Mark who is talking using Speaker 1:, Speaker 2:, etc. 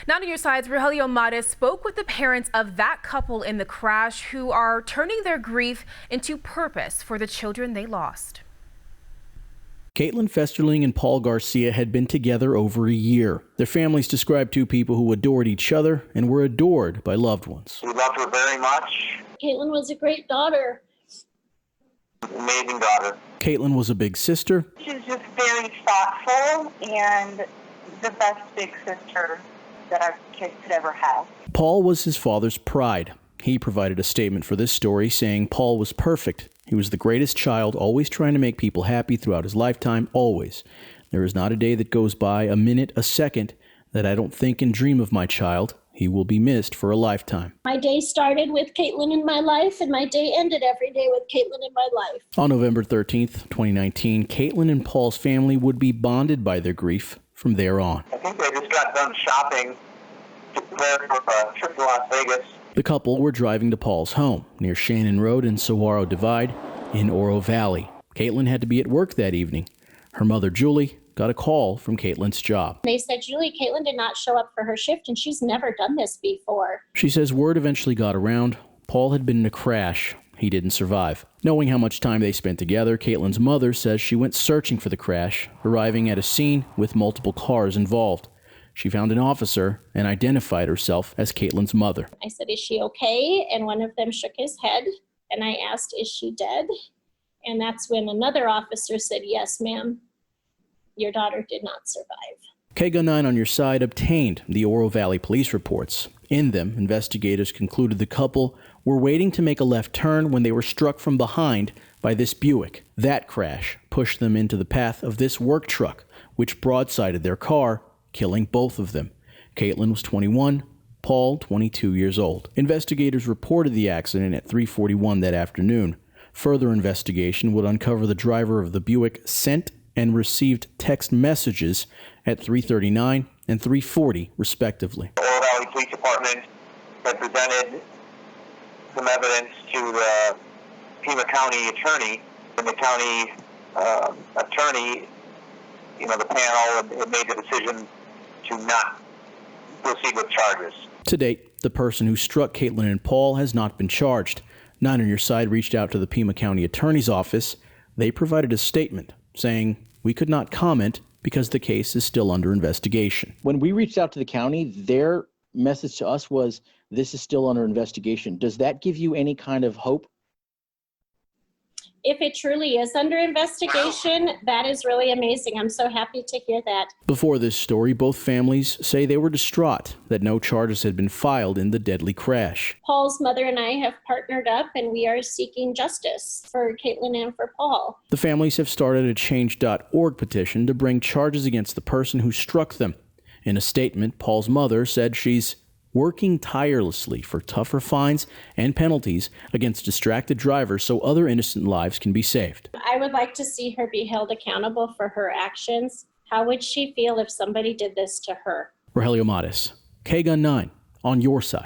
Speaker 1: Now to your sides, Rogelio Mares spoke with the parents of that couple in the crash who are turning their grief into purpose for the children they lost.
Speaker 2: Caitlin Festerling and Paul Garcia had been together over a year. Their families described two people who adored each other and were adored by loved ones.
Speaker 3: We loved her very much.
Speaker 4: Caitlin was a great daughter.
Speaker 3: Amazing daughter.
Speaker 2: Caitlin was a big sister.
Speaker 5: She was just very thoughtful and the best big sister that our kids could ever have.
Speaker 2: Paul was his father's pride. He provided a statement for this story saying Paul was perfect. He was the greatest child, always trying to make people happy throughout his lifetime, always. There is not a day that goes by, a minute, a second, that I don't think and dream of my child. He will be missed for a lifetime.
Speaker 4: My day started with Caitlin in my life, and my day ended every day with Caitlin in my life.
Speaker 2: On November 13th, 2019, Caitlin and Paul's family would be bonded by their grief from there on.
Speaker 3: I think they just got done shopping to prepare for a trip to Las Vegas.
Speaker 2: The couple were driving to Paul's home near Shannon Road and Saguaro Divide in Oro Valley. Caitlin had to be at work that evening. Her mother, Julie, got a call from Caitlin's job.
Speaker 4: They said, Julie, Caitlin did not show up for her shift, and she's never done this before.
Speaker 2: She says word eventually got around. Paul had been in a crash. He didn't survive. Knowing how much time they spent together, Caitlin's mother says she went searching for the crash, arriving at a scene with multiple cars involved. She found an officer and identified herself as Caitlin's mother.
Speaker 4: I said, is she okay? And one of them shook his head, and I asked, is she dead? And that's when another officer said, yes, ma'am, your daughter did not survive.
Speaker 2: KGUN 9 on your side obtained the Oro Valley police reports. In them, investigators concluded the couple were waiting to make a left turn when they were struck from behind by this Buick. That crash pushed them into the path of this work truck, which broadsided their car, killing both of them. Caitlin was 21, Paul 22 years old. Investigators reported the accident at 3:41 that afternoon. Further investigation would uncover the driver of the Buick sent and received text messages at 3:39 and 3:40, respectively.
Speaker 3: The Oro Valley Police Department had presented some evidence to the Pima County attorney, and the county attorney, the panel had made the decision to not proceed with charges.
Speaker 2: To date, the person who struck Caitlin and Paul has not been charged. 9 on your side reached out to the Pima County Attorney's Office. They provided a statement saying, we could not comment because the case is still under investigation.
Speaker 6: When we reached out to the county, their message to us was, this is still under investigation. Does that give you any kind of hope?
Speaker 4: If it truly is under investigation, that is really amazing. I'm so happy to hear that.
Speaker 2: Before this story, both families say they were distraught that no charges had been filed in the deadly crash.
Speaker 4: Paul's mother and I have partnered up, and we are seeking justice for Caitlin and for Paul.
Speaker 2: The families have started a Change.org petition to bring charges against the person who struck them. In a statement, Paul's mother said she's working tirelessly for tougher fines and penalties against distracted drivers so other innocent lives can be saved.
Speaker 4: I would like to see her be held accountable for her actions. How would she feel if somebody did this to her?
Speaker 2: Rogelio Mares, KGUN 9, on your side.